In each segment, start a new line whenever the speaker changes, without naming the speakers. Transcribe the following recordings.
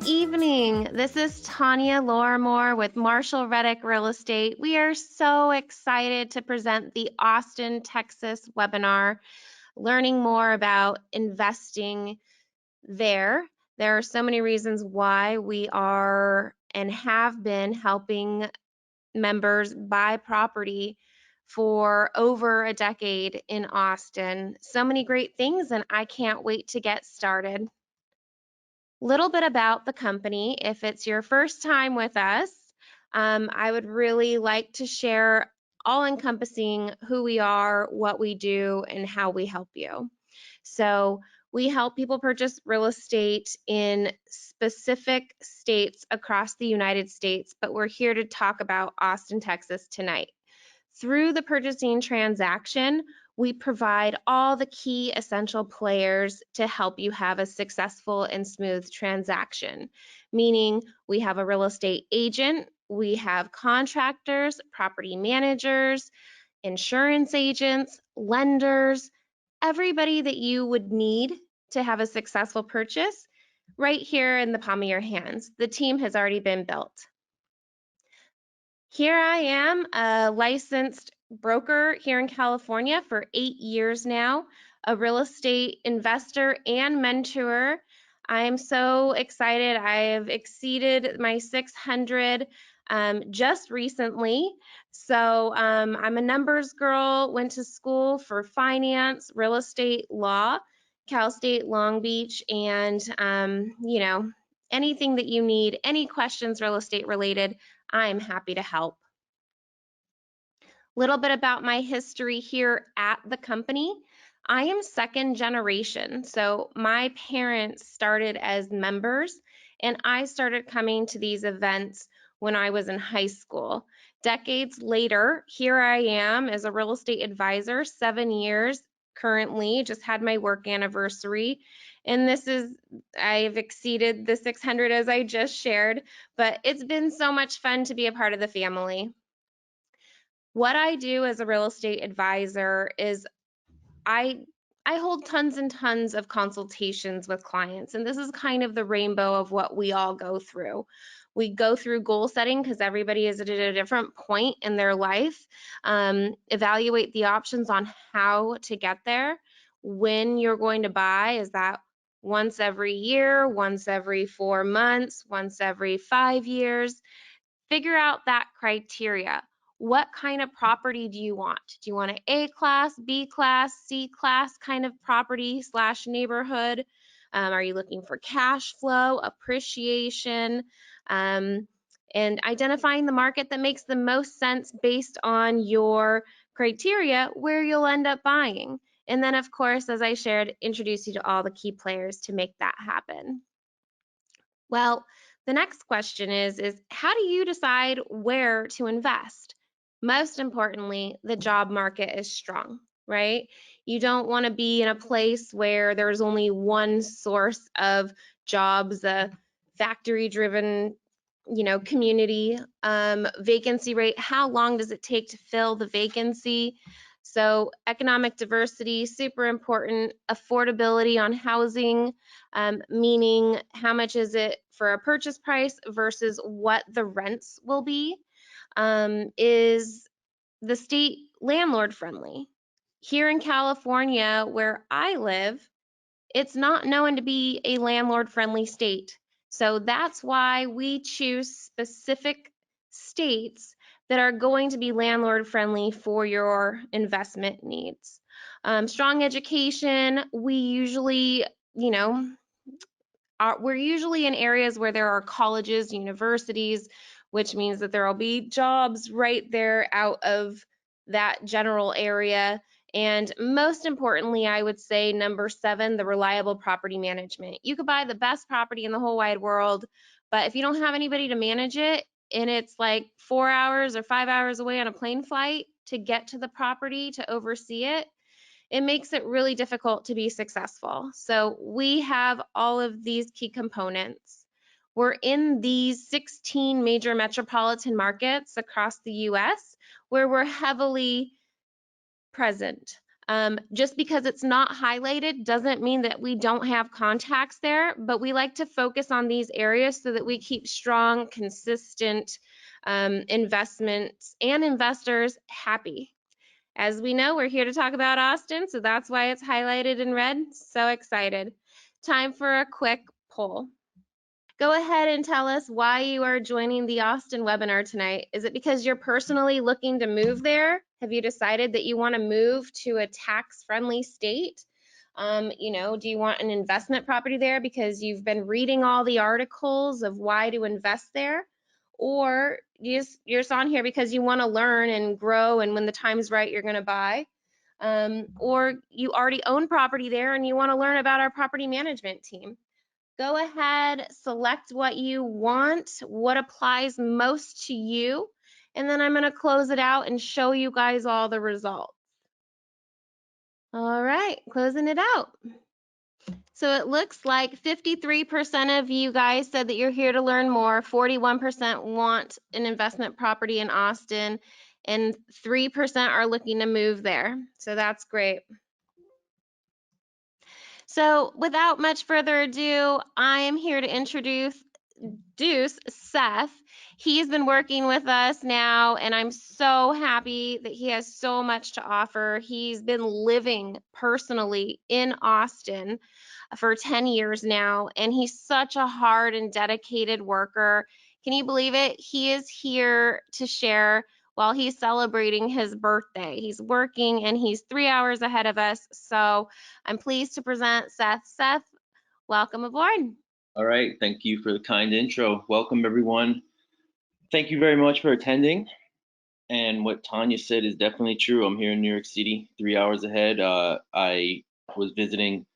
evening. This is Tanya Lorimore with Marshall Reddick Real Estate. We are so excited to present the Austin, Texas webinar, learning more about investing there. There are so many reasons why we are and have been helping members buy property for over a decade in Austin. So many great things, and I can't wait to get started. Little bit about the company. If it's your first time with us, I would really like to share all encompassing who we are, what we do, and how we help you. So we help people purchase real estate in specific states across the United States, but we're here to talk about Austin, Texas tonight. Through the purchasing transaction, we provide all the key essential players to help you have a successful and smooth transaction, meaning we have a real estate agent, we have contractors, property managers, insurance agents, lenders, everybody that you would need to have a successful purchase right here in the palm of your hands. The team has already been built. Here I am, a licensed broker here in California for 8 years now, a real estate investor and mentor. I'm so excited. I have exceeded my 600 just recently. So I'm a numbers girl, went to school for finance, real estate law, Cal State Long Beach, and anything that you need, any questions real estate related, I'm happy to help. Little bit about my history here at the company. I am second generation, so my parents started as members and I started coming to these events when I was in high school. Decades later, here I am as a real estate advisor, 7 years currently, just had my work anniversary. And I've exceeded the 600 as I just shared, but it's been so much fun to be a part of the family. What I do as a real estate advisor is I hold tons and tons of consultations with clients, and this is kind of the rainbow of what we all go through. We go through goal setting because everybody is at a different point in their life. Evaluate the options on how to get there. When you're going to buy, is that once every year, once every 4 months, once every 5 years? Figure out that criteria. What kind of property do you want? Do you want an A class, B class, C class kind of property / neighborhood? Are you looking for cash flow, appreciation, and identifying the market that makes the most sense based on your criteria where you'll end up buying? And then, of course, as I shared, introduce you to all the key players to make that happen. Well, the next question is how do you decide where to invest? Most importantly, the job market is strong, right? You don't want to be in a place where there's only one source of jobs, a factory-driven, community. Vacancy rate, how long does it take to fill the vacancy? So economic diversity, super important. Affordability on housing, meaning how much is it for a purchase price versus what the rents will be. Is the state landlord friendly? Here in California, where I live, it's not known to be a landlord friendly state. So that's why we choose specific states that are going to be landlord friendly for your investment needs. Strong education, we're usually in areas where there are colleges, universities, which means that there will be jobs right there out of that general area. And most importantly, I would say number 7, the reliable property management. You could buy the best property in the whole wide world, but if you don't have anybody to manage it, and it's like 4 hours or 5 hours away on a plane flight to get to the property to oversee it, it makes it really difficult to be successful. So we have all of these key components. We're in these 16 major metropolitan markets across the US where we're heavily present. Just because it's not highlighted doesn't mean that we don't have contacts there, but we like to focus on these areas so that we keep strong, consistent investments and investors happy. As we know, we're here to talk about Austin, so that's why it's highlighted in red. So excited. Time for a quick poll. Go ahead and tell us why you are joining the Austin webinar tonight. Is it because you're personally looking to move there? Have you decided that you want to move to a tax-friendly state? Do you want an investment property there because you've been reading all the articles of why to invest there? Or you're just on here because you want to learn and grow, and when the time's right, you're going to buy? Or you already own property there and you want to learn about our property management team? Go ahead, select what you want, what applies most to you, and then I'm going to close it out and show you guys all the results. All right, closing it out. So it looks like 53% of you guys said that you're here to learn more, 41% want an investment property in Austin, and 3% are looking to move there. So that's great. So without much further ado, I am here to introduce Seth. He's been working with us now, and I'm so happy that he has so much to offer. He's been living personally in Austin for 10 years now, and he's such a hard and dedicated worker. Can you believe it? He is here to share while he's celebrating his birthday. He's working and he's 3 hours ahead of us. So I'm pleased to present Seth. Seth, welcome aboard.
All right, thank you for the kind intro. Welcome, everyone. Thank you very much for attending. And what Tanya said is definitely true. I'm here in New York City, 3 hours ahead. I was visiting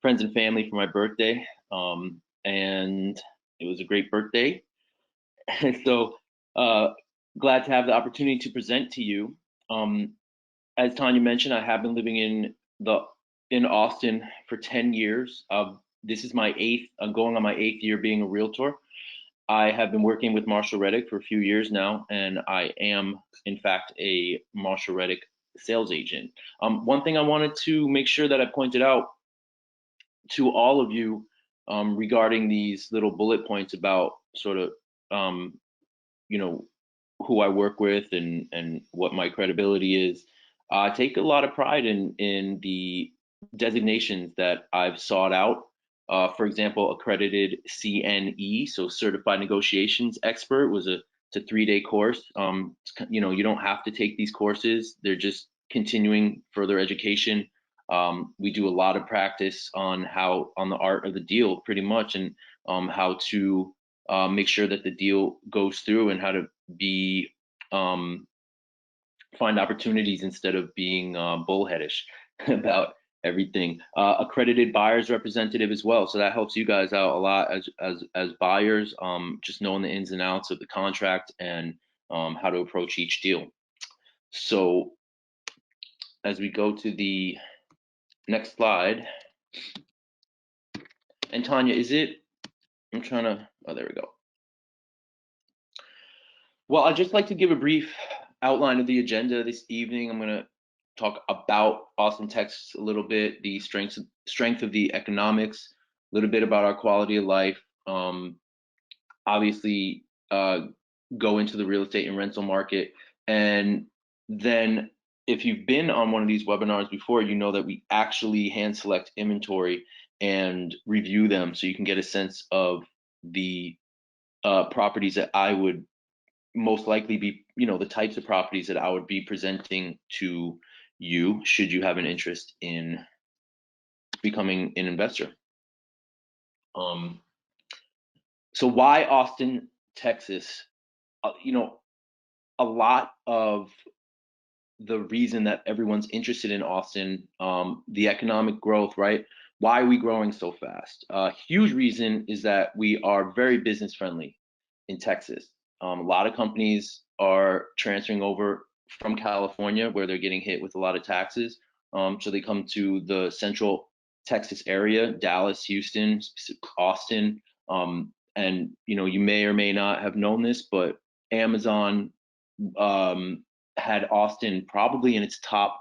friends and family for my birthday, and it was a great birthday. And so glad to have the opportunity to present to you. As Tanya mentioned, I have been living in Austin for 10 years. This is my I'm going on my 8th year being a realtor. I have been working with Marshall Reddick for a few years now, and I am, in fact, a Marshall Reddick sales agent. One thing I wanted to make sure that I pointed out to all of you regarding these little bullet points about sort of, you know, who I work with and what my credibility is. I take a lot of pride in the designations that I've sought out. For example, accredited CNE, so certified negotiations expert, it's a 3-day course. You don't have to take these courses; they're just continuing further education. We do a lot of practice on the art of the deal, pretty much, and how to make sure that the deal goes through and how to be find opportunities instead of being bullheadish about everything. Accredited buyers representative as well, so that helps you guys out a lot as buyers, just knowing the ins and outs of the contract and how to approach each deal. So as we go to the next slide, and Tanya, I'm trying to, oh, there we go. Well, I'd just like to give a brief outline of the agenda this evening. I'm going to talk about Austin, Texas a little bit, the strength of the economics, a little bit about our quality of life, obviously go into the real estate and rental market. And then if you've been on one of these webinars before, you know that we actually hand select inventory and review them so you can get a sense of the properties that I would most likely be, the types of properties that I would be presenting to you should you have an interest in becoming an investor. So why Austin, Texas? A lot of the reason that everyone's interested in Austin, the economic growth, right? Why are we growing so fast? A huge reason is that we are very business friendly in Texas. A lot of companies are transferring over from California where they're getting hit with a lot of taxes. So they come to the central Texas area, Dallas, Houston, Austin. And you may or may not have known this, but Amazon had Austin probably in its top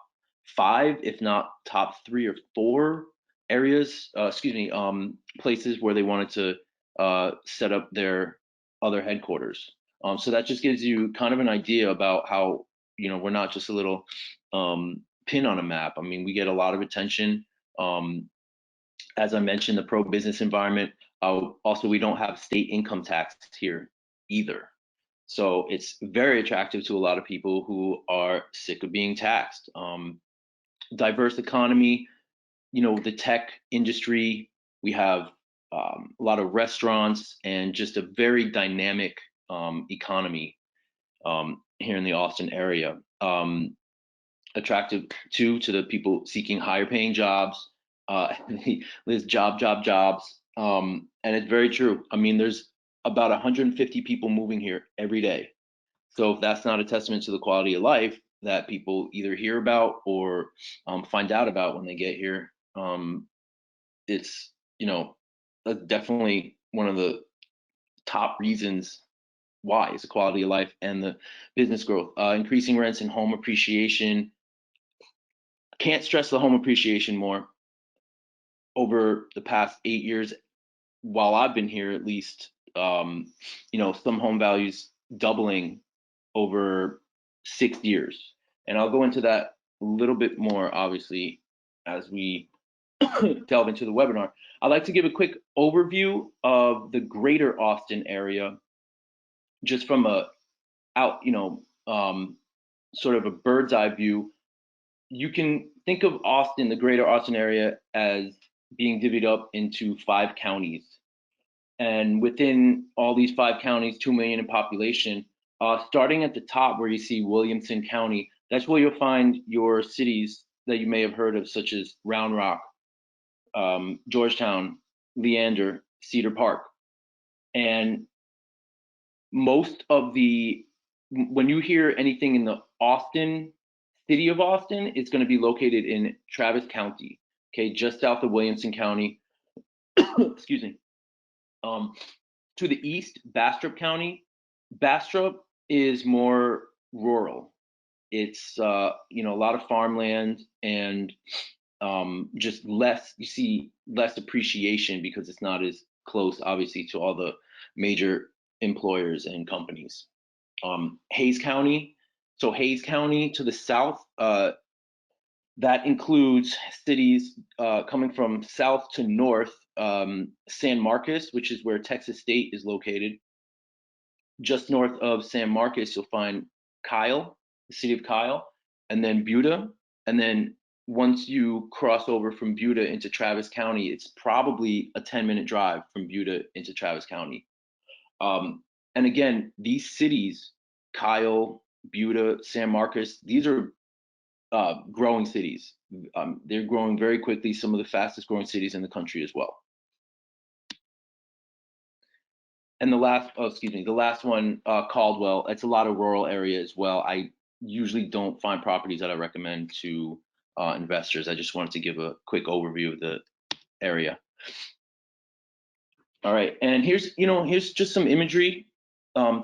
5, if not top 3 or 4 areas, places where they wanted to set up their other headquarters. So that just gives you kind of an idea about how, we're not just a little pin on a map. I mean, we get a lot of attention. Um, as I mentioned, the pro-business environment. Also, we don't have state income tax here either. So it's very attractive to a lot of people who are sick of being taxed. Diverse economy, the tech industry, we have a lot of restaurants and just a very dynamic economy here in the Austin area. Attractive too to the people seeking higher paying jobs. There's jobs. And it's very true. I mean, there's about 150 people moving here every day. So if that's not a testament to the quality of life that people either hear about or find out about when they get here, it's that's definitely one of the top reasons why is the quality of life and the business growth. Increasing rents and home appreciation. Can't stress the home appreciation more. Over the past 8 years, while I've been here, at least, some home values doubling over 6 years. And I'll go into that a little bit more, obviously, as we delve into the webinar. I'd like to give a quick overview of the greater Austin area, just from a out, sort of a bird's eye view. You can think of Austin, the greater Austin area, as being divvied up into 5 counties. And within all these 5 counties, 2 million in population, starting at the top where you see Williamson County, that's where you'll find your cities that you may have heard of, such as Round Rock, Georgetown, Leander, Cedar Park. And most of when you hear anything in the city of Austin, it's going to be located in Travis County, okay, just south of Williamson County. Excuse me. To the east, Bastrop County. Bastrop is more rural. It's a lot of farmland and just less. You see less appreciation because it's not as close, obviously, to all the major employers and companies. Hayes County. So Hayes County to the south, that includes cities coming from south to north. San Marcos, which is where Texas State is located. Just north of San Marcos, you'll find Kyle, the city of Kyle, and then Buda. And then once you cross over from Buda into Travis County, it's probably a 10-minute drive from Buda into Travis County. And again, these cities, Kyle, Buda, San Marcos, these are growing cities. They're growing very quickly, some of the fastest growing cities in the country as well. And the last one, Caldwell, it's a lot of rural area as well. I usually don't find properties that I recommend to investors. I just wanted to give a quick overview of the area. All right, and here's just some imagery,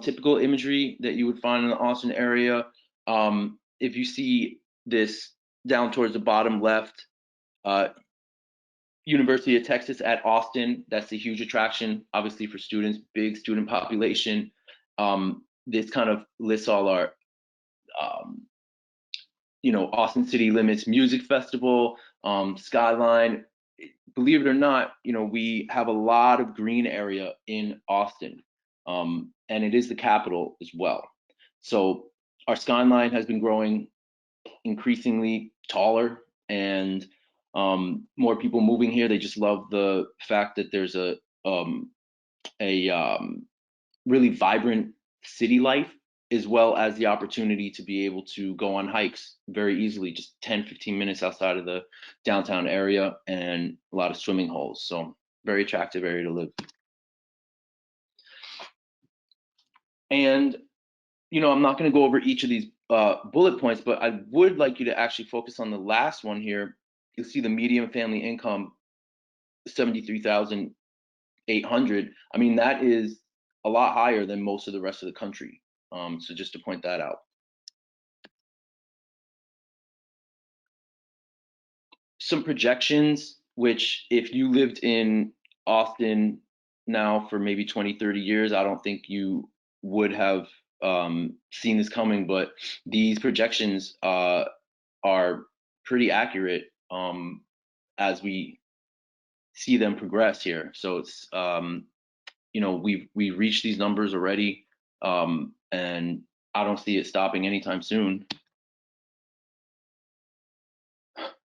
typical imagery that you would find in the Austin area. If you see this down towards the bottom left, University of Texas at Austin, that's a huge attraction, obviously for students, big student population. This kind of lists all our, Austin City Limits Music Festival, Skyline. Believe it or not, we have a lot of green area in Austin, and it is the capital as well. So our skyline has been growing increasingly taller, and more people moving here. They just love the fact that there's a really vibrant city life, as well as the opportunity to be able to go on hikes very easily, just 10-15 minutes outside of the downtown area, and a lot of swimming holes. So very attractive area to live. And I'm not going to go over each of these bullet points, but I would like you to actually focus on the last one here. You'll see the median family income, 73,800. I mean, that is a lot higher than most of the rest of the country. So just to point that out. some projections, which if you lived in Austin now for maybe 20, 30 years, I don't think you would have seen this coming, but these projections are pretty accurate as we see them progress here. So it's we've reached these numbers already, and I don't see it stopping anytime soon.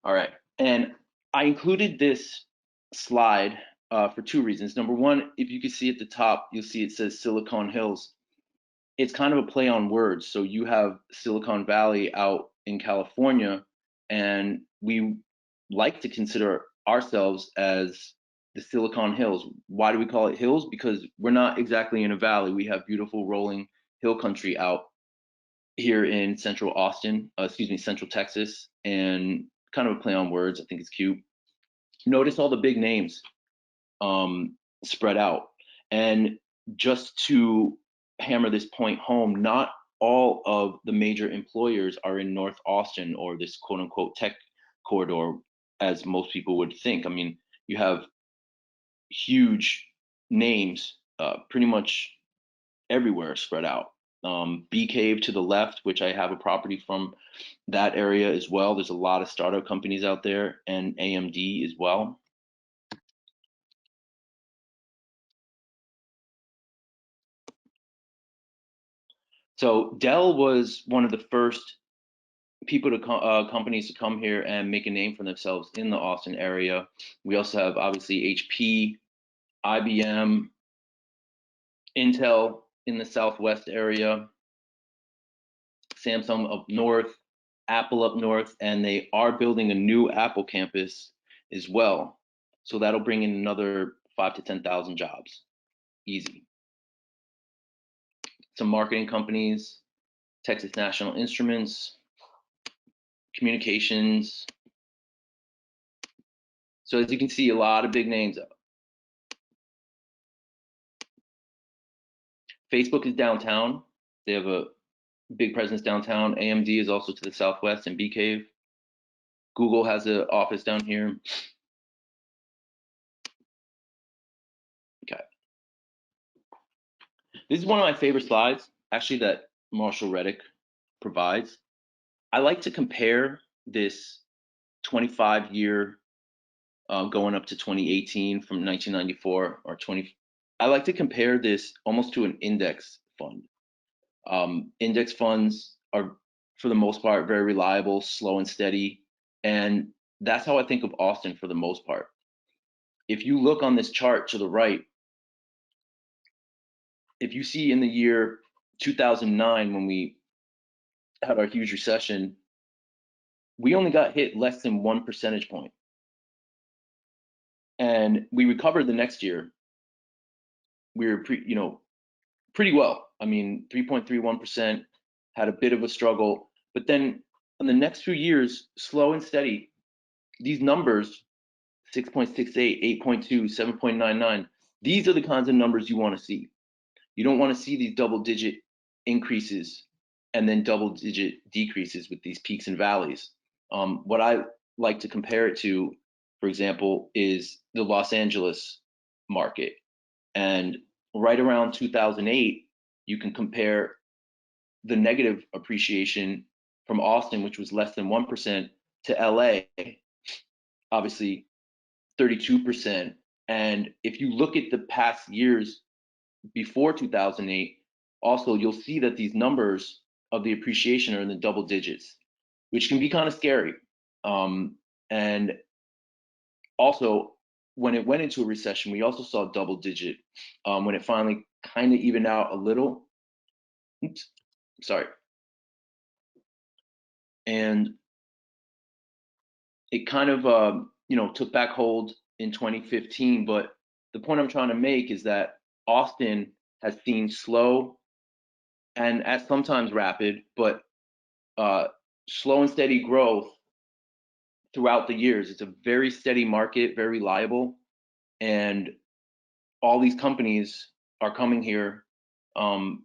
All right, and I included this slide for two reasons. Number one, if you can see at the top, you'll see it says Silicon Hills. It's kind of a play on words. So you have Silicon Valley out in California, and we like to consider ourselves as the Silicon Hills. Why do we call it hills? Because we're not exactly in a valley. We have beautiful rolling hill country out here in central Austin, central Texas, and kind of a play on words. I think it's cute. Notice all the big names spread out. And just to hammer this point home, not all of the major employers are in North Austin or this quote unquote tech corridor, as most people would think. I mean, you have huge names pretty much everywhere spread out. Bee Cave to the left, which I have a property from that area as well. There's a lot of startup companies out there, and AMD as well. So Dell was one of the first people to companies to come here and make a name for themselves in the Austin area. We also have obviously HP, IBM, Intel in the Southwest area, Samsung up north, Apple up north, and they are building a new Apple campus as well. So that'll bring in another 5 to 10,000 jobs, easy. Some marketing companies, Texas National Instruments, communications. So as you can see, a lot of big names. Facebook is downtown. They have a big presence downtown. AMD is also to the southwest in Bee Cave. Google has an office down here. Okay. This is one of my favorite slides, actually, that Marshall Reddick provides. I like to compare this 25-year going up to 2018 from 1994 or 20. I like to compare this almost to an index fund. Index funds are, for the most part, very reliable, slow and steady. And that's how I think of Austin for the most part. If you look on this chart to the right, if you see in the year 2009, when we had our huge recession, we only got hit less than 1 percentage point. And we recovered the next year. We were pretty well. I mean, 3.31%, had a bit of a struggle, but then in the next few years, slow and steady, these numbers, 6.68, 8.2, 7.99, these are the kinds of numbers you want to see. You don't want to see these double-digit increases and then double-digit decreases with these peaks and valleys. What I like to compare it to, for example, is the Los Angeles market. And right around 2008, you can compare the negative appreciation from Austin, which was less than 1%, to LA, obviously 32%. And if you look at the past years before 2008, also you'll see that these numbers of the appreciation are in the double digits, which can be kind of scary. And also, when it went into a recession, we also saw double digit when it finally kind of evened out a little. Oops, sorry. And it kind of took back hold in 2015. But the point I'm trying to make is that Austin has seen slow and at sometimes rapid, but slow and steady growth throughout the years. It's a very steady market, very reliable, and all these companies are coming here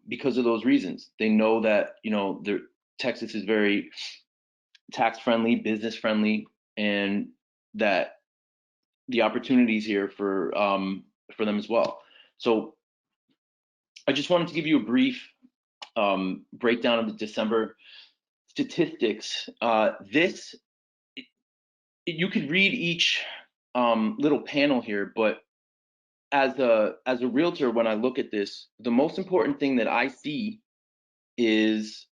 because of those reasons. They know that Texas is very tax friendly, business friendly, and that the opportunities here for them as well. So I just wanted to give you a brief breakdown of the December statistics. This you could read each little panel here, but as a realtor, when I look at this, the most important thing that I see is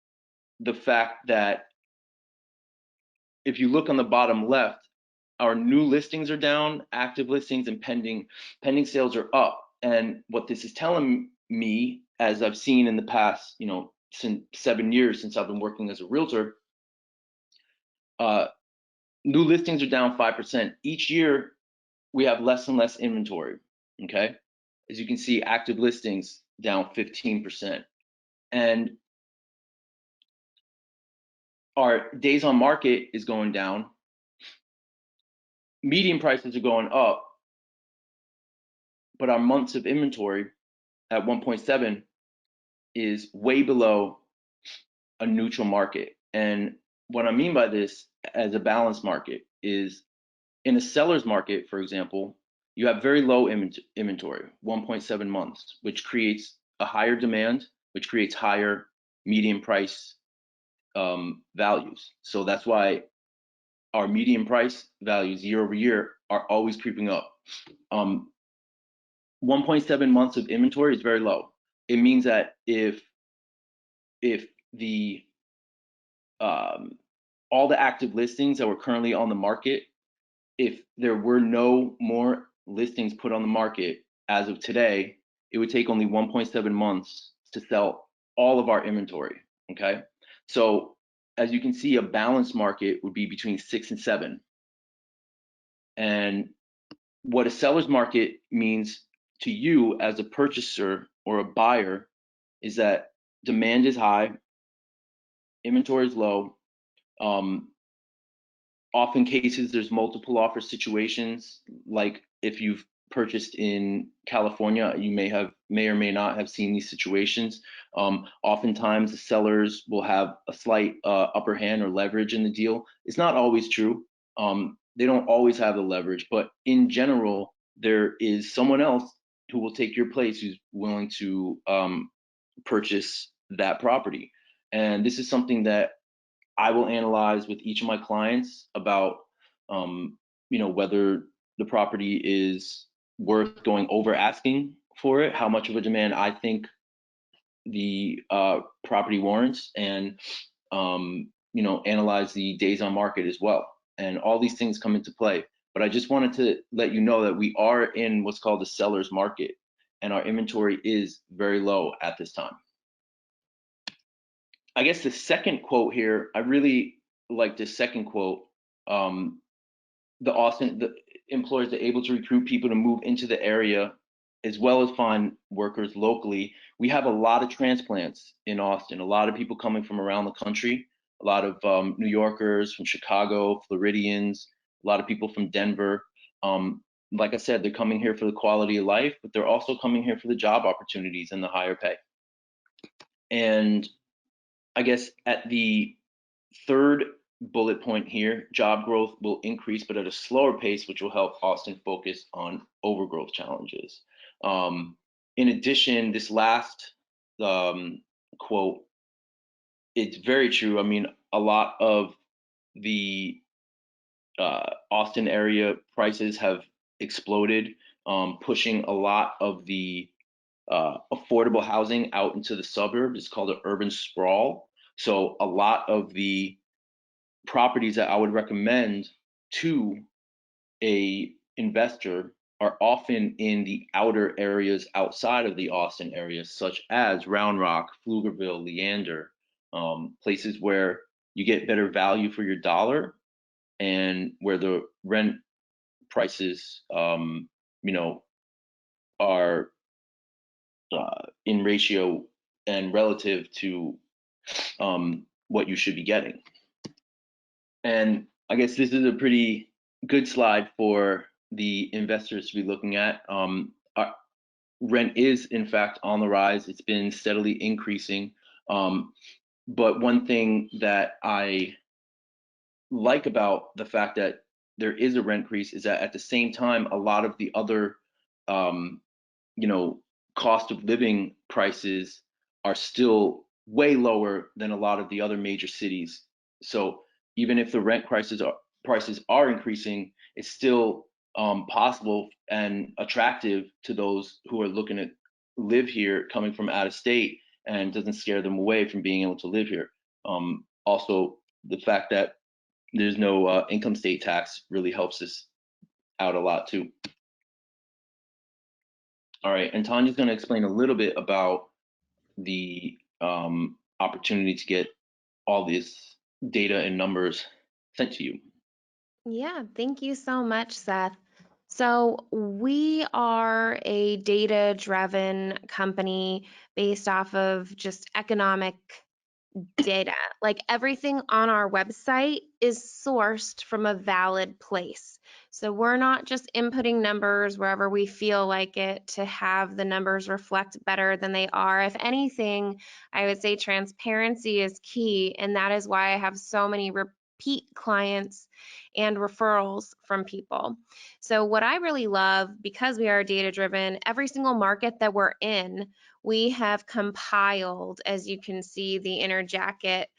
the fact that if you look on the bottom left, our new listings are down, active listings and pending sales are up. And what this is telling me, as I've seen in the past, since 7 years since I've been working as a realtor, uh, new listings are down 5%. Each year, we have less and less inventory. Okay, as you can see, active listings down 15%, and our days on market is going down. Median prices are going up, but our months of inventory at 1.7 is way below a neutral market. And what I mean by this as a balanced market is in a seller's market, for example, you have very low inventory, 1.7 months, which creates a higher demand, which creates higher median price values. So that's why our median price values year over year are always creeping up. 1.7 months of inventory is very low. It means that if the all the active listings that were currently on the market, if there were no more listings put on the market as of today, it would take only 1.7 months to sell all of our inventory. Okay, so as you can see, a balanced market would be between 6 and 7. And what a seller's market means to you as a purchaser or a buyer is that demand is high, inventory is low. Often cases, there's multiple offer situations. Like if you've purchased in California, you may or may not have seen these situations. Oftentimes, the sellers will have a slight upper hand or leverage in the deal. It's not always true. They don't always have the leverage, but in general, there is someone else who will take your place who's willing to purchase that property. And this is something that I will analyze with each of my clients about, whether the property is worth going over asking for it, how much of a demand I think the property warrants, and analyze the days on market as well. And all these things come into play. But I just wanted to let you know that we are in what's called the seller's market, and our inventory is very low at this time. I guess the second quote here, I really like this second quote. The employers are able to recruit people to move into the area as well as find workers locally. We have a lot of transplants in Austin, a lot of people coming from around the country, a lot of New Yorkers from Chicago, Floridians, a lot of people from Denver. Like I said, they're coming here for the quality of life, but they're also coming here for the job opportunities and the higher pay. And I guess at the third bullet point here, job growth will increase, but at a slower pace, which will help Austin focus on overgrowth challenges. In addition, this last quote, it's very true. I mean, a lot of the Austin area prices have exploded, pushing a lot of the affordable housing out into the suburbs. It's called an urban sprawl. So a lot of the properties that I would recommend to a investor are often in the outer areas outside of the Austin area, such as Round Rock, Pflugerville, Leander, places where you get better value for your dollar and where the rent prices, are in ratio and relative to what you should be getting. And I guess this is a pretty good slide for the investors to be looking at. Rent is, in fact, on the rise. It's been steadily increasing. But one thing that I like about the fact that there is a rent increase is that at the same time, a lot of the other, um, you know, cost of living prices are still way lower than a lot of the other major cities. So even if the rent prices are increasing, it's still possible and attractive to those who are looking to live here coming from out of state, and doesn't scare them away from being able to live here. Also, the fact that there's no income state tax really helps us out a lot too. All right, and Tanya's going to explain a little bit about the opportunity to get all this data and numbers sent to you.
Yeah, thank you so much, Seth. So, we are a data-driven company based off of just economic data. Like everything on our website is sourced from a valid place. So we're not just inputting numbers wherever we feel like it to have the numbers reflect better than they are. If anything, I would say transparency is key. And that is why I have so many repeat clients and referrals from people. So, what I really love, because we are data driven, every single market that we're in, we have compiled, as you can see, the inner jacket,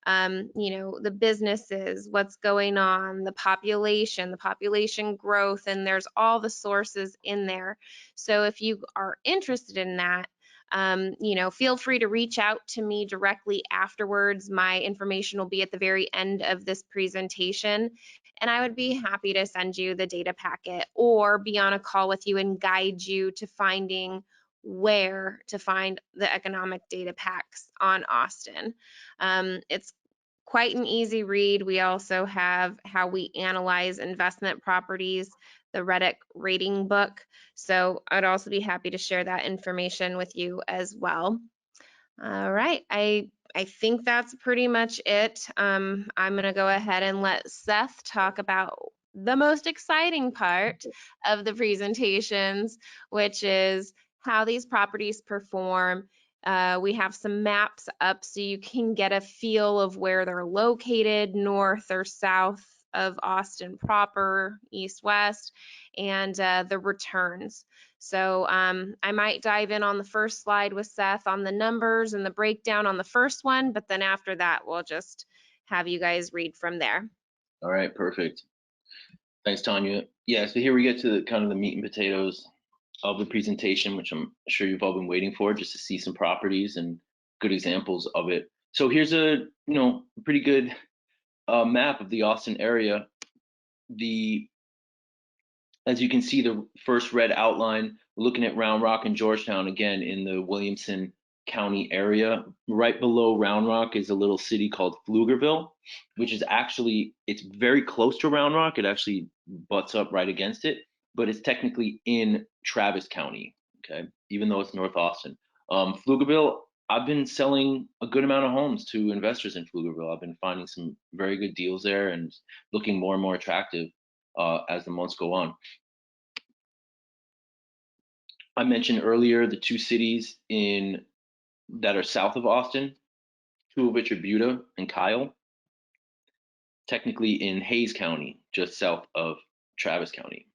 the businesses, what's going on, the population growth, and there's all the sources in there. So if you are interested in that, feel free to reach out to me directly afterwards. My information will be at the very end of this presentation, and I would be happy to send you the data packet or be on a call with you and guide you to finding where to find the economic data packs on Austin. It's quite an easy read. We also have how we analyze investment properties, the Reddick rating book. So I'd also be happy to share that information with you as well. All right, I think that's pretty much it. I'm gonna go ahead and let Seth talk about the most exciting part of the presentations, which is how these properties perform. We have some maps up so you can get a feel of where they're located, north or south of Austin proper, east, west, and the returns. So I might dive in on the first slide with Seth on the numbers and the breakdown on the first one, but then after that, we'll just have you guys read from there.
All right, perfect. Thanks, Tanya. Yeah, so here we get to the kind of the meat and potatoes of the presentation, which I'm sure you've all been waiting for, just to see some properties and good examples of it. So here's a pretty good map of the Austin area. The As you can see, the first red outline, we're looking at Round Rock and Georgetown again in the Williamson County area. Right below Round Rock is a little city called Pflugerville, which is actually, it's very close to Round Rock. It actually butts up right against it, but it's technically in Travis County, okay, even though it's North Austin. Pflugerville, I've been selling a good amount of homes to investors in Pflugerville. I've been finding some very good deals there and looking more and more attractive as the months go on. I mentioned earlier the two cities in that are south of Austin, two of which are Buda and Kyle, technically in Hayes County, just south of Travis County.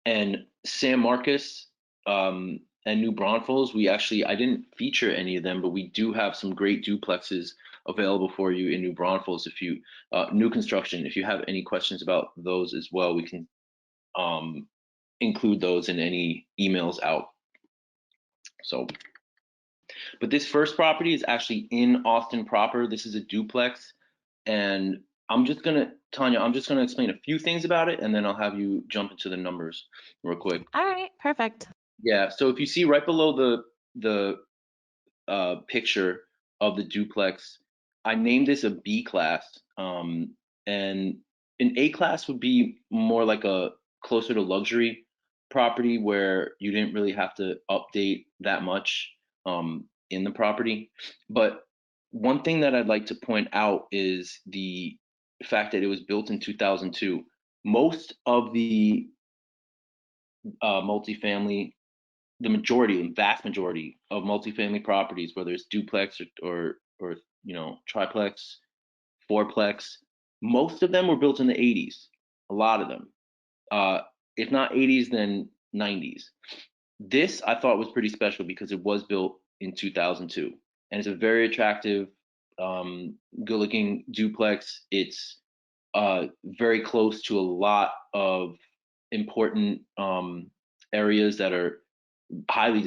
And San Marcos and New Braunfels, I didn't feature any of them, but we do have some great duplexes available for you in New Braunfels. If you new construction, if you have any questions about those as well, we can include those in any emails out. So, but this first property is actually in Austin proper. This is a duplex, and Tanya, I'm just gonna explain a few things about it, and then I'll have you jump into the numbers real quick.
All right, perfect.
Yeah, so if you see right below the picture of the duplex, I named this a B class, and an A class would be more like a closer to luxury property where you didn't really have to update that much in the property. But one thing that I'd like to point out is the fact that it was built in 2002. Most of the multifamily, the vast majority of multifamily properties, whether it's duplex or triplex, fourplex, Most of them were built in the 80s, a lot of them. Uh, if not 80s, then 90s. This I thought was pretty special because it was built in 2002, and it's a very attractive, good-looking duplex. It's very close to a lot of important areas that are highly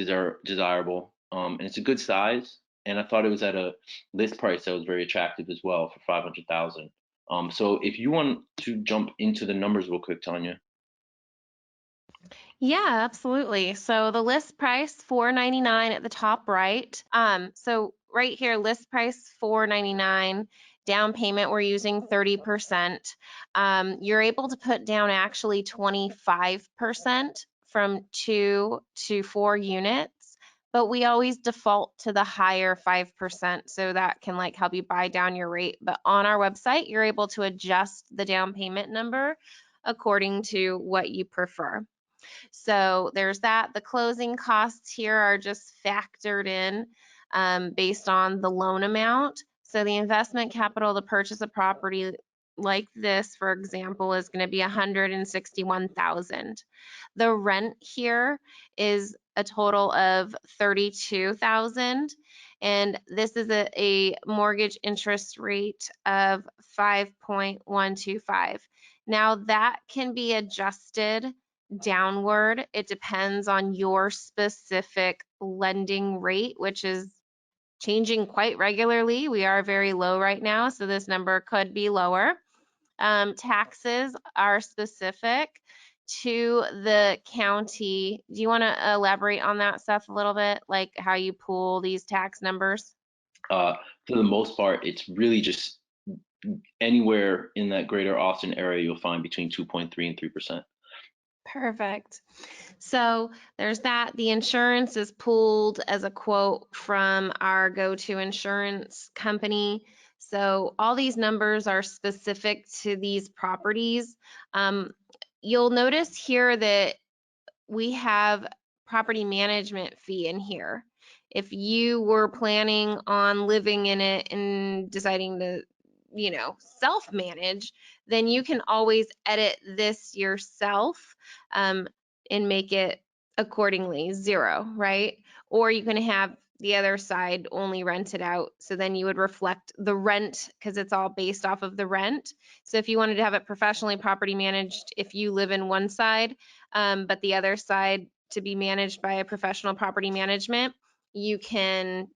desirable, and it's a good size. And I thought it was at a list price that was very attractive as well for 500,000. So if you want to jump into the numbers real quick, Tanya.
Yeah, absolutely. So the list price $499 at the top right. So right here, list price $499. Down payment, we're using 30%. You're able to put down actually 25% from 2 to 4 units, but we always default to the higher 5%, so that can like help you buy down your rate. But on our website, you're able to adjust the down payment number according to what you prefer. So there's that. The closing costs here are just factored in based on the loan amount. So the investment capital to purchase a property like this, for example, is going to be 161,000. The rent here is a total of 32,000, and this is a mortgage interest rate of 5.125. Now that can be adjusted downward. It depends on your specific lending rate, which is changing quite regularly. We are very low right now, so this number could be lower. Taxes are specific to the county. Do you want to elaborate on that stuff a little bit, like how you pull these tax numbers?
Uh, for the most part, it's really just anywhere in that greater Austin area, you'll find between 2.3 and 3%.
Perfect. So there's that. The insurance is pulled as a quote from our go-to insurance company. So all these numbers are specific to these properties. You'll notice here that we have property management fee in here. If you were planning on living in it and deciding to, self-manage, then you can always edit this yourself and make it accordingly 0, right? Or you can have the other side only rent it out. So then you would reflect the rent because it's all based off of the rent. So if you wanted to have it professionally property managed, if you live in one side, but the other side to be managed by a professional property management, you can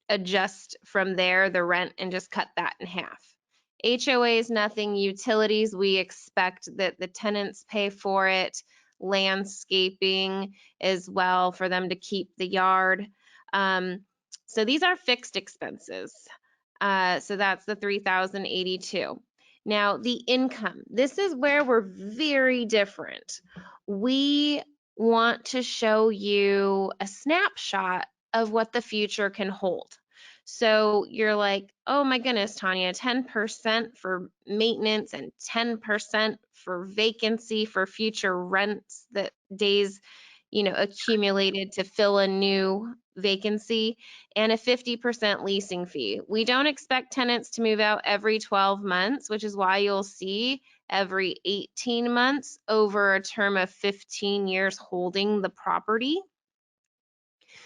adjust from there the rent and just cut that in half. HOAs, nothing. Utilities, we expect that the tenants pay for it. Landscaping as well for them to keep the yard. So these are fixed expenses. So that's the 3,082. Now the income, this is where we're very different. We want to show you a snapshot of what the future can hold. So you're like, oh my goodness, Tanya, 10% for maintenance and 10% for vacancy for future rents that days, accumulated to fill a new vacancy, and a 50% leasing fee. We don't expect tenants to move out every 12 months, which is why you'll see every 18 months over a term of 15 years holding the property.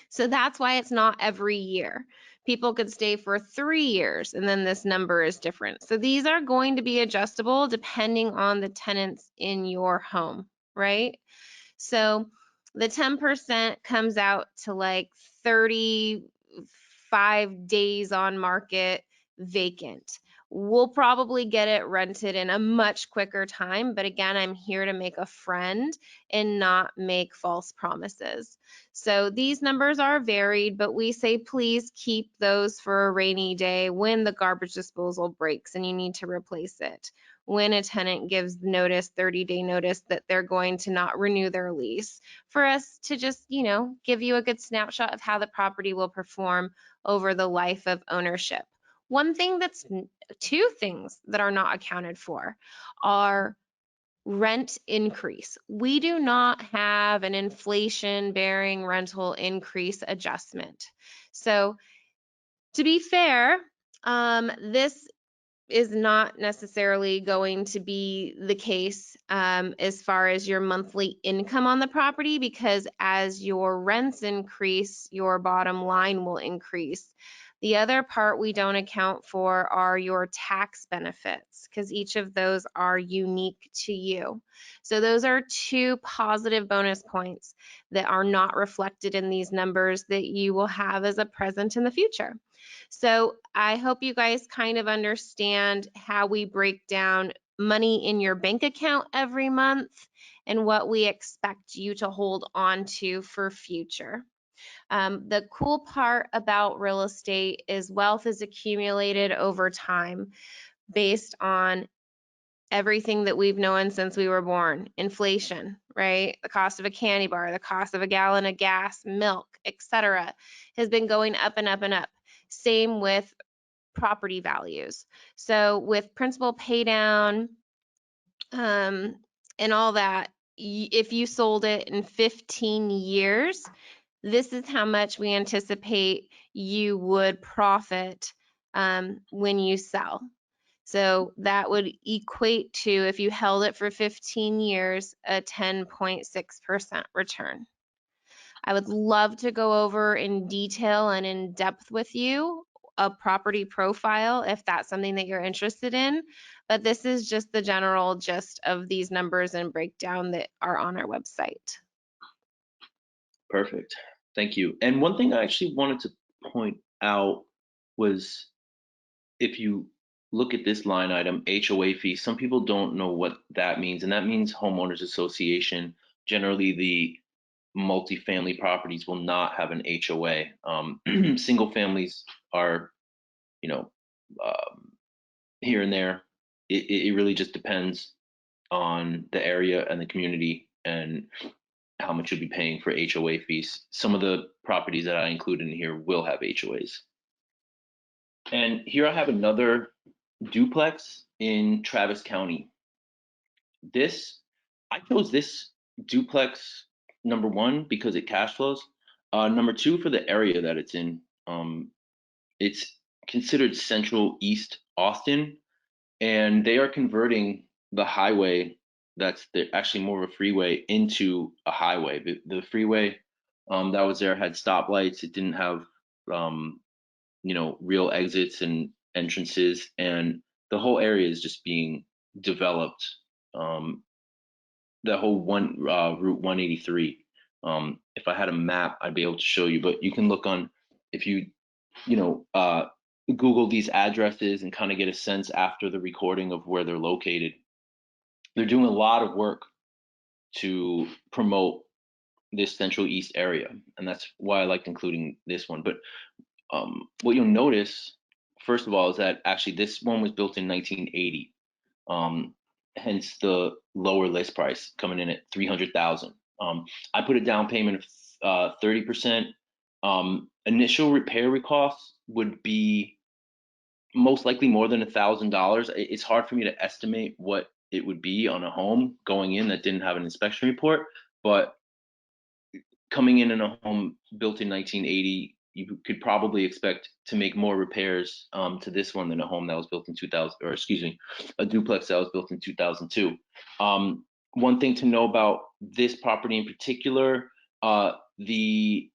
So that's why it's not every year. People could stay for 3 years and then this number is different. So these are going to be adjustable depending on the tenants in your home, right? So the 10% comes out to like 35 days on market vacant. We'll probably get it rented in a much quicker time, but again, I'm here to make a friend and not make false promises. So these numbers are varied, but we say please keep those for a rainy day when the garbage disposal breaks and you need to replace it. When a tenant gives notice, 30-day notice that they're going to not renew their lease, for us to just, give you a good snapshot of how the property will perform over the life of ownership. Two things that are not accounted for are rent increase. We do not have an inflation bearing rental increase adjustment. So to be fair, this is not necessarily going to be the case as far as your monthly income on the property, because as your rents increase, your bottom line will increase. The other part we don't account for are your tax benefits, because each of those are unique to you. So those are two positive bonus points that are not reflected in these numbers that you will have as a present in the future. So I hope you guys kind of understand how we break down money in your bank account every month and what we expect you to hold on to for future. The cool part about real estate is wealth is accumulated over time based on everything that we've known since we were born. Inflation, right? The cost of a candy bar, the cost of a gallon of gas, milk, etc., has been going up and up and up. Same with property values. So with principal pay down and all that, if you sold it in 15 years, this is how much we anticipate you would profit when you sell. So that would equate to, if you held it for 15 years, a 10.6% return. I would love to go over in detail and in depth with you a property profile if that's something that you're interested in. But this is just the general gist of these numbers and breakdown that are on our website.
Perfect. Thank you. And one thing I actually wanted to point out was, if you look at this line item, HOA fee, some people don't know what that means, and that means homeowners association. Generally, the multifamily properties will not have an HOA. Single families are, you know, here and there. It really just depends on the area and the community and how much you'll be paying for HOA fees. Some of the properties that I included in here will have HOAs. And here I have another duplex in Travis County. This, I chose this duplex, number one, because it cash flows. Number two, for the area that it's in. It's considered Central East Austin, and they are converting the highway that's actually more of a freeway into a highway. The freeway that was there had stoplights. It didn't have real exits and entrances, and the whole area is just being developed. The whole Route 183. If I had a map, I'd be able to show you, but you can look on, if you you know Google these addresses and kind of get a sense after the recording of where they're located. They're doing a lot of work to promote this Central East area, and that's why I liked including this one. But what you'll notice, first of all, is that actually this one was built in 1980, hence the lower list price coming in at 300,000. I put a down payment of 30%. Initial repair costs would be most likely more than $1,000. It's hard for me to estimate what it would be on a home going in that didn't have an inspection report, but coming in a home built in 1980, you could probably expect to make more repairs to this one than a home that was built in 2000, or excuse me, a duplex that was built in 2002. One thing to know about this property in particular, the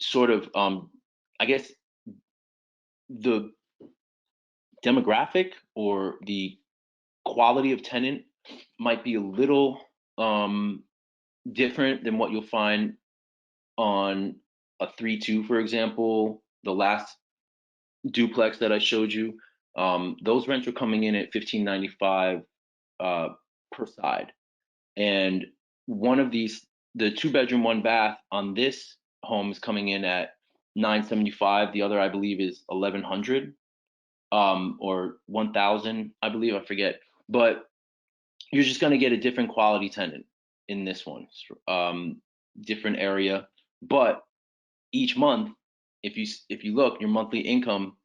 sort of, I guess, the demographic or the quality of tenant might be a little different than what you'll find on a 3-2, for example. The last duplex that I showed you, those rents are coming in at $1,595 per side. And one of these, the 2-bedroom, 1-bath on this home is coming in at $975. The other, I believe, is $1,100 or 1,000, I believe, I forget. But you're just going to get a different quality tenant in this one, different area. But each month, if you look, your monthly income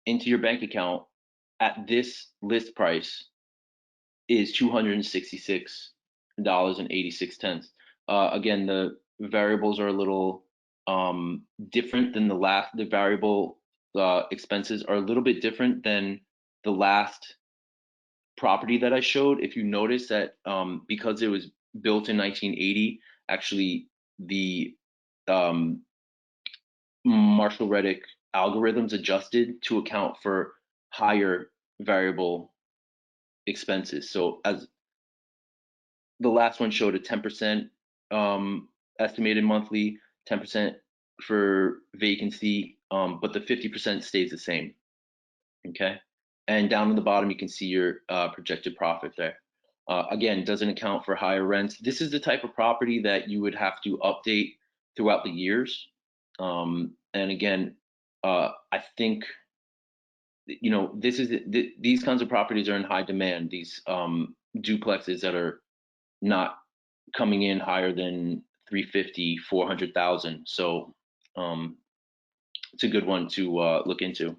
into your bank account at this list price is $266.86. Again, the variables are a little different than the variable expenses are a little bit different than the last property that I showed, if you notice that because it was built in 1980, actually the um, Marshall Reddick algorithms adjusted to account for higher variable expenses. So as the last one showed a 10% estimated monthly, 10% for vacancy, but the 50% stays the same. Okay. And down in the bottom, you can see your projected profit there. Again, doesn't account for higher rents. This is the type of property that you would have to update throughout the years. And again, I think, these kinds of properties are in high demand. These duplexes that are not coming in higher than 350, 400,000. So it's a good one to look into.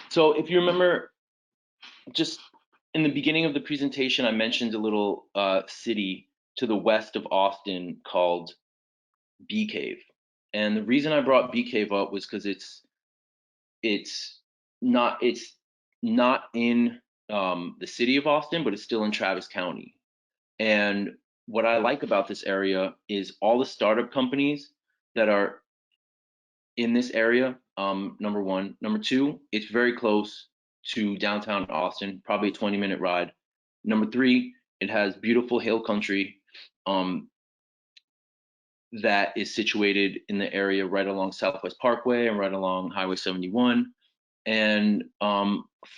So if you remember, just in the beginning of the presentation, I mentioned a little city to the west of Austin called Bee Cave. And the reason I brought Bee Cave up was because it's not in the city of Austin, but it's still in Travis County. And what I like about this area is all the startup companies that are in this area. Number one. Number two, it's very close to downtown Austin, probably a 20-minute ride. Number three, it has beautiful hill country that is situated in the area right along Southwest Parkway and right along Highway 71. And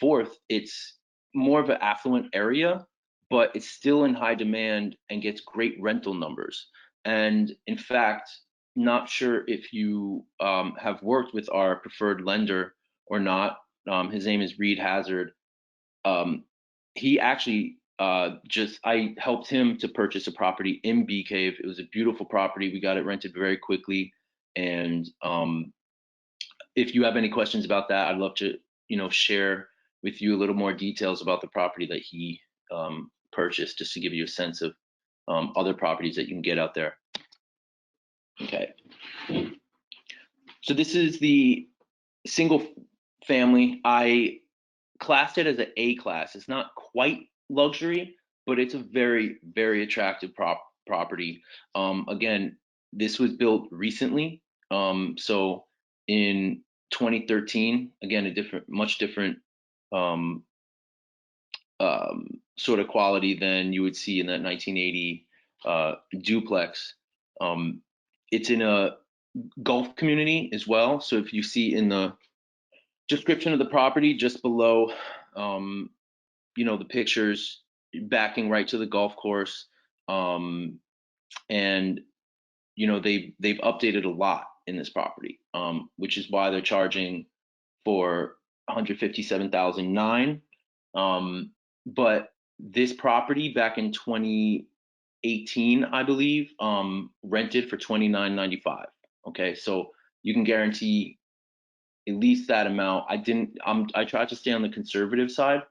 fourth, it's more of an affluent area, but it's still in high demand and gets great rental numbers. And in fact, not sure if you have worked with our preferred lender or not. His name is Reed Hazard. He actually I helped him to purchase a property in Bee Cave. It was a beautiful property. We got it rented very quickly. And if you have any questions about that, I'd love to, share with you a little more details about the property that he purchased, just to give you a sense of other properties that you can get out there. Okay. So this is the single family. I classed it as an A class. It's not quite luxury, but it's a very, very attractive property. Again, this was built recently. So in 2013, again, much different um, sort of quality than you would see in that 1980 duplex. It's in a golf community as well. So if you see in the description of the property just below, the pictures backing right to the golf course, and they've updated a lot in this property, which is why they're charging for 157,009. But this property back in 2018, I believe, rented for 29.95. Okay, so you can guarantee at least that amount. I tried to stay on the conservative side.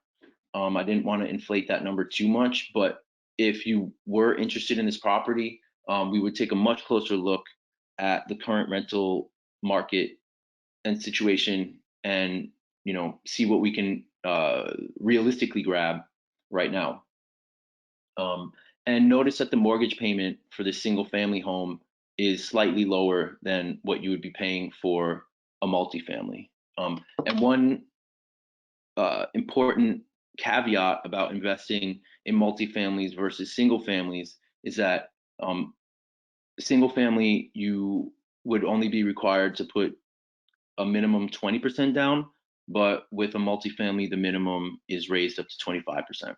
I didn't want to inflate that number too much, but if you were interested in this property, we would take a much closer look at the current rental market and situation, and see what we can realistically grab right now. And notice that the mortgage payment for this single family home is slightly lower than what you would be paying for a multifamily. And one important caveat about investing in multifamilies versus single families is that single family, you would only be required to put a minimum 20% down, but with a multifamily, the minimum is raised up to 25%.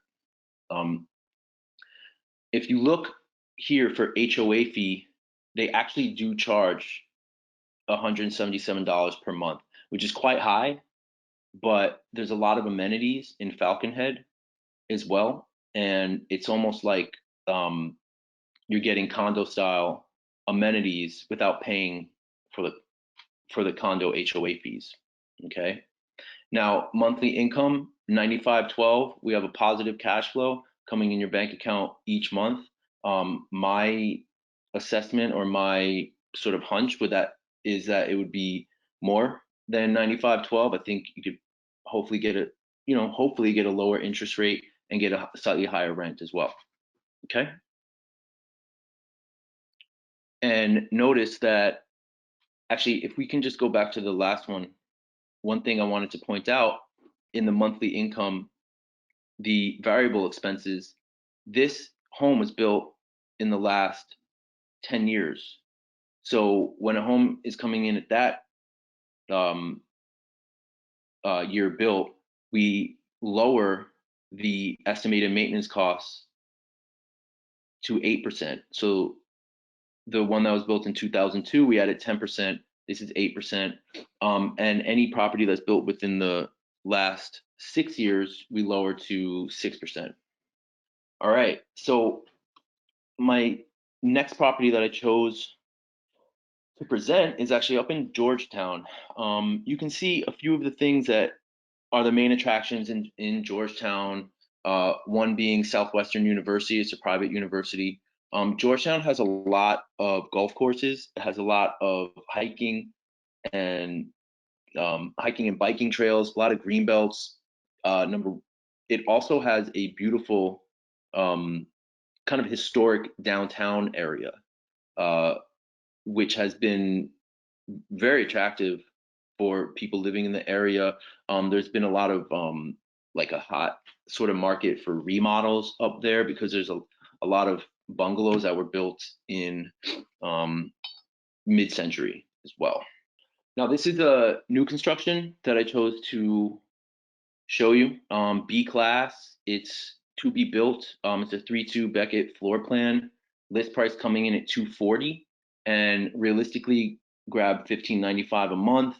If you look here for HOA fee, they actually do charge $177 per month, which is quite high, but there's a lot of amenities in Falcon Head as well. And it's almost like you're getting condo style amenities without paying for the condo HOA fees. Okay. Now, monthly income, 9512. We have a positive cash flow coming in your bank account each month. My assessment or my sort of hunch is that it would be more than 95/12, I think you could hopefully get a, hopefully get a lower interest rate and get a slightly higher rent as well. Okay. And notice that actually, if we can just go back to the last one thing I wanted to point out in the monthly income, the variable expenses, this home was built in the last 10 years. So when a home is coming in at that um, year built, we lower the estimated maintenance costs to 8%. So the one that was built in 2002, we added 10%. This is 8%. And any property that's built within the last 6 years, we lower to 6%. All right. So my next property that I chose to present is actually up in Georgetown. You can see a few of the things that are the main attractions in Georgetown. One being Southwestern University. It's a private university. Georgetown has a lot of golf courses. It has a lot of and hiking and biking trails. A lot of green belts. It also has a beautiful kind of historic downtown area, uh, which has been very attractive for people living in the area. There's been a lot of like a hot sort of market for remodels up there because there's a lot of bungalows that were built in um, mid-century as well. Now, this is a new construction that I chose to show you. B class, it's to be built. It's a 3-2 Beckett floor plan. List price coming in at 240, and realistically grab 1595 a month.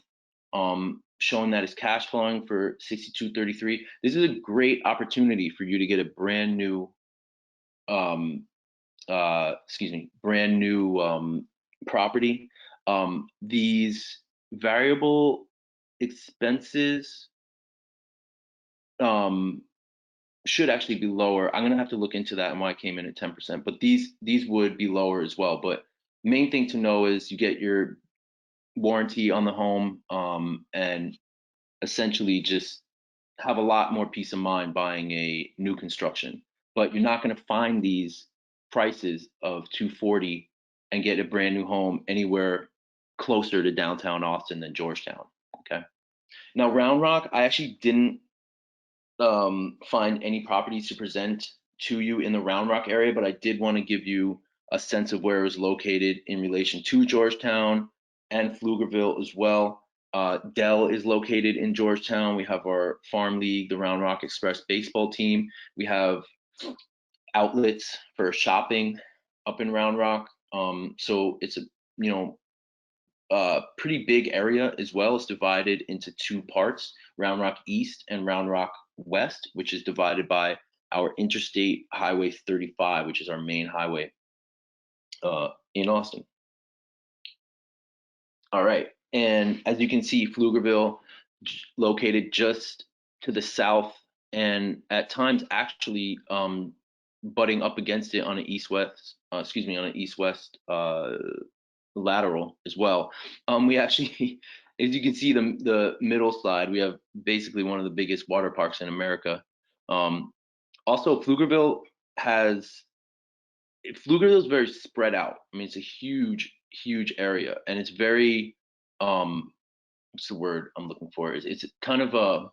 Showing that it's cash flowing for 6233. This is a great opportunity for you to get a brand new brand new property. These variable expenses um, should actually be lower. I'm gonna have to look into that and why I came in at 10%, but these would be lower as well. But main thing to know is you get your warranty on the home, and essentially just have a lot more peace of mind buying a new construction. But you're not going to find these prices of 240 and get a brand new home anywhere closer to downtown Austin than Georgetown. Okay. Now Round Rock, I actually didn't find any properties to present to you in the Round Rock area, but I did want to give you a sense of where it was located in relation to Georgetown and Pflugerville as well. Dell is located in Georgetown. We have our farm league, the Round Rock Express baseball team. We have outlets for shopping up in Round Rock. So it's a you know pretty big area as well. It's divided into two parts: Round Rock East and Round Rock West, which is divided by our Interstate Highway 35, which is our main highway in Austin. All right, and as you can see, Pflugerville located just to the south, and at times actually butting up against it on an on an east-west lateral as well. We actually, as you can see, the middle slide, we have basically one of the biggest water parks in America. Also, has Pflugerville is very spread out. I mean, it's a huge area, and it's very what's the word I'm looking for? It's kind of a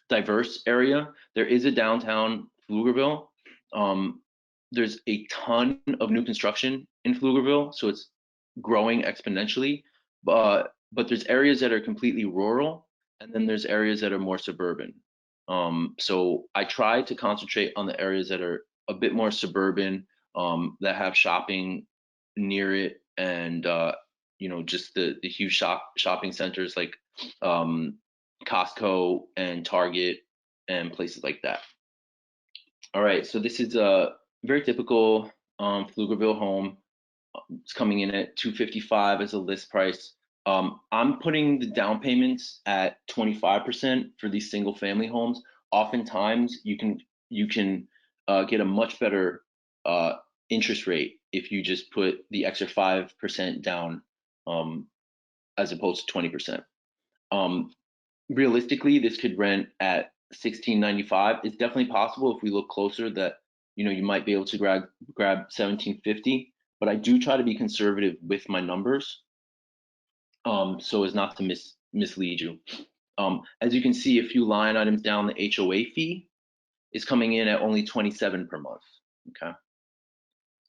diverse area. There is a downtown Pflugerville. Um, there's a ton of new construction in Pflugerville, so it's growing exponentially. But there's areas that are completely rural, and then there's areas that are more suburban. So I try to concentrate on the areas that are a bit more suburban, that have shopping near it, and just the huge shopping centers like Costco and Target and places like that. All right, so this is a very typical Pflugerville home. It's coming in at 255 as a list price. I'm putting the down payments at 25% for these single family homes. Oftentimes, you can get a much better interest rate if you just put the extra 5% down, as opposed to 20%. Realistically, this could rent at 16.95. It's definitely possible if we look closer that you might be able to grab 17.50. But I do try to be conservative with my numbers, so as not to mislead you. As you can see, a few line items down, the HOA fee is coming in at only 27 per month. Okay.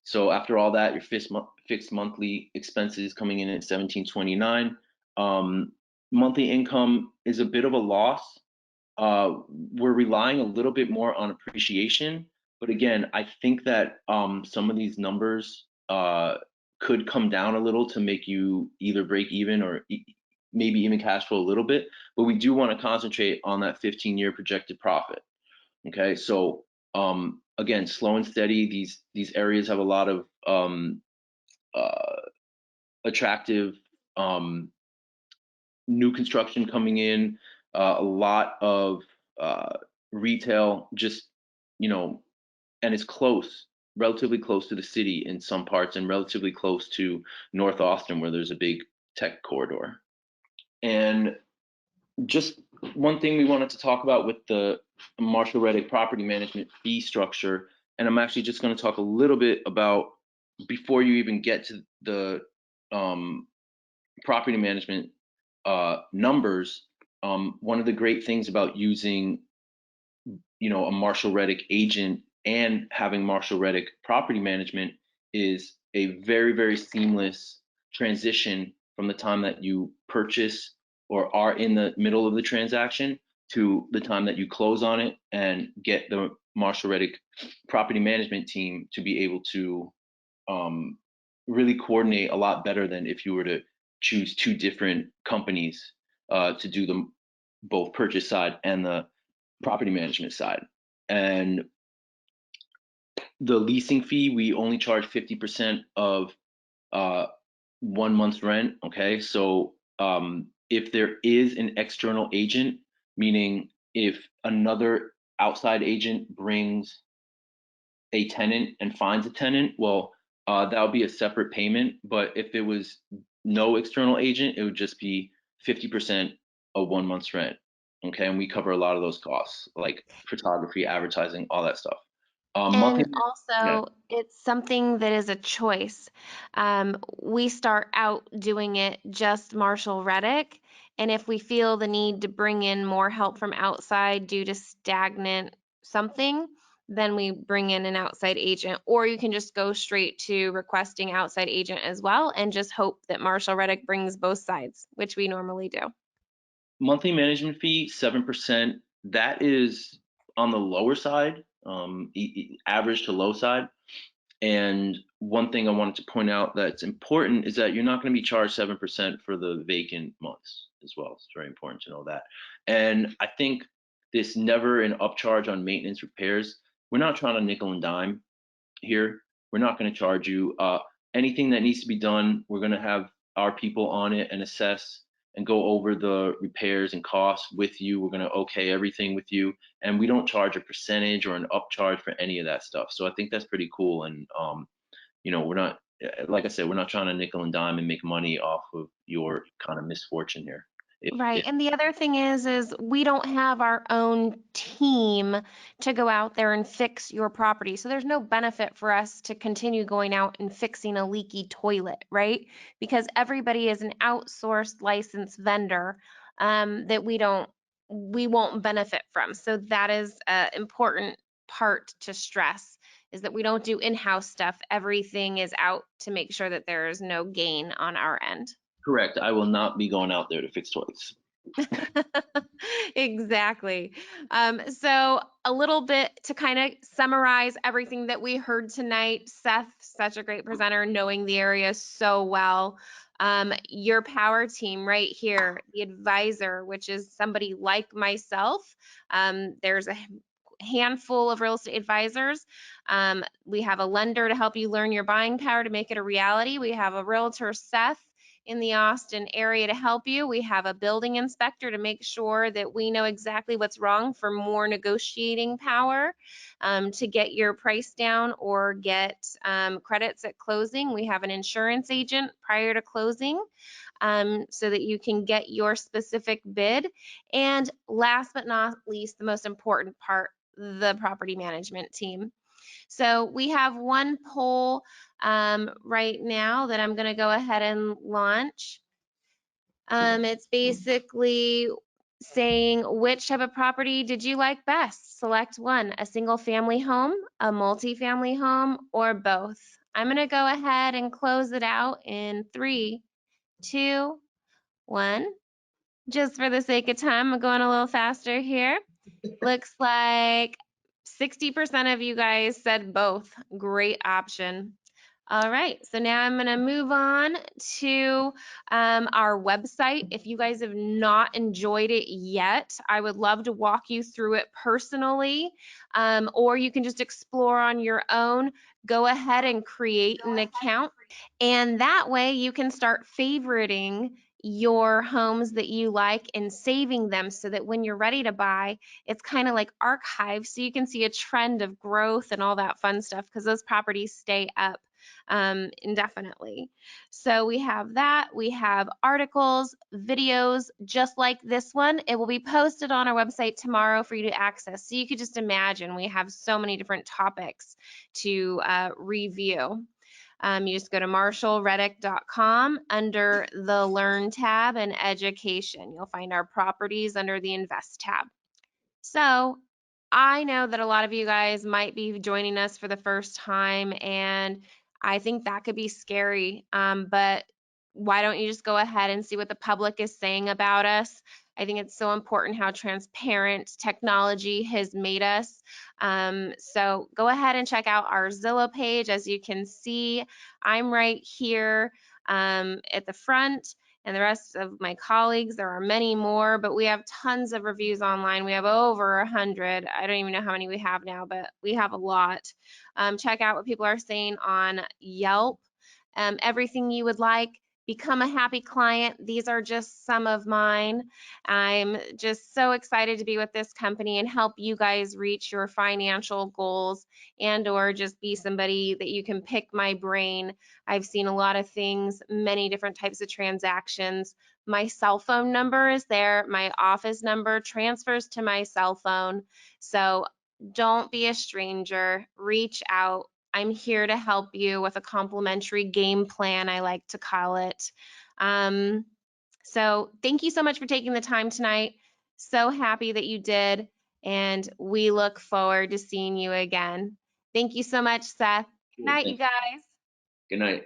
So after all that, your fixed monthly expenses coming in at 17.29. Monthly income is a bit of a loss. We're relying a little bit more on appreciation, but again, I think that some of these numbers could come down a little to make you either break even or maybe even cash flow a little bit. But we do want to concentrate on that 15-year projected profit. Okay, so again, slow and steady. These areas have a lot of uh, attractive new construction coming in, a lot of retail, just you know, and it's close, relatively close to the city in some parts, and relatively close to North Austin, where there's a big tech corridor. And just one thing we wanted to talk about with the Marshall Reddick property management fee structure, and I'm actually just going to talk a little bit about before you even get to the property management numbers. One of the great things about using, a Marshall Reddick agent and having Marshall Reddick property management is a very, very seamless transition from the time that you purchase or are in the middle of the transaction to the time that you close on it and get the Marshall Reddick property management team to be able to really coordinate a lot better than if you were to choose two different companies to do the both purchase side and the property management side. And the leasing fee, we only charge 50% of uh, 1 month's rent. Okay, so if there is an external agent, meaning if another outside agent brings a tenant and finds a tenant, well, that would be a separate payment. But if it was no external agent, it would just be 50% of 1 month's rent. Okay, and we cover a lot of those costs, like photography, advertising, all that stuff. Monthly,
And
yeah,
also, it's something that is a choice. We start out doing it just Marshall Reddick, and if we feel the need to bring in more help from outside due to stagnant something, then we bring in an outside agent. Or you can just go straight to requesting outside agent as well and just hope that Marshall Reddick brings both sides, which we normally do.
monthly management fee, 7%. That is on the lower side, average to low side. And one thing I wanted to point out that's important is that you're not going to be charged 7% for the vacant months as well. It's very important to know that. And I think this never an upcharge on maintenance repairs. We're not trying to nickel and dime here. We're not going to charge you. Anything that needs to be done, we're going to have our people on it and assess and go over the repairs and costs with you. We're going to okay everything with you, and we don't charge a percentage or an upcharge for any of that stuff. So I think that's pretty cool. And we're not, like I said, we're not trying to nickel and dime and make money off of your kind of misfortune here.
Right.
If
And the other thing is we don't have our own team to go out there and fix your property. So there's no benefit for us to continue going out and fixing a leaky toilet, right? Because everybody is an outsourced licensed vendor that we won't benefit from. So that is an important part to stress is that we don't do in-house stuff. Everything is out to make sure that there is no gain on our end.
correct, I will not be going out there to fix toilets.
Exactly. So a little bit to kind of summarize everything that we heard tonight. Seth, such a great presenter, knowing the area so well. Your power team right here, the advisor, which is somebody like myself. There's a handful of real estate advisors. We have a lender to help you learn your buying power to make it a reality. We have a realtor, Seth, in the Austin area to help you. We have a building inspector to make sure that we know exactly what's wrong for more negotiating power to get your price down or get credits at closing. We have an insurance agent prior to closing. so that you can get your specific bid. And last but not least, the most important part, the property management team. So we have one poll right now that I'm going to go ahead and launch. It's basically saying which type of property did you like best? Select one, a single family home, a multi-family home, or both. I'm going to go ahead and close it out in 3, 2, 1. Just for the sake of time, I'm going a little faster here. Looks like 60% of you guys said both. Great option. All right, so now I'm going to move on to our website. If you guys have not enjoyed it yet, I would love to walk you through it personally, or you can just explore on your own. Go ahead and create an account, and that way you can start favoriting your homes that you like and saving them so that when you're ready to buy, it's kind of like archives, so you can see a trend of growth and all that fun stuff because those properties stay up indefinitely. So we have that. We have articles, videos just like this one. It will be posted on our website tomorrow for you to access. So you could just imagine we have so many different topics to review. You just go to marshallreddick.com under the Learn tab and Education. You'll find our properties under the Invest tab. So I know that a lot of you guys might be joining us for the first time, and I think that could be scary. But why don't you just go ahead and see what the public is saying about us? I think it's so important how transparent technology has made us. So go ahead and check out our Zillow page. As you can see, I'm right here at the front, and the rest of my colleagues. There are many more, but we have tons of reviews online. We have over 100. I don't even know how many we have now, but we have a lot. Check out what people are saying on Yelp. Everything you would like. Become a happy client. These are just some of mine. I'm just so excited to be with this company and help you guys reach your financial goals, and or just be somebody that you can pick my brain. I've seen a lot of things, many different types of transactions. My cell phone number is there. My office number transfers to my cell phone. So don't be a stranger. Reach out. I'm here to help you with a complimentary game plan, I like to call it. So thank you so much for taking the time tonight. So happy that you did, and we look forward to seeing you again. Thank you so much, Seth. Good
Sure,
night, you
thanks.
guys.
Good night.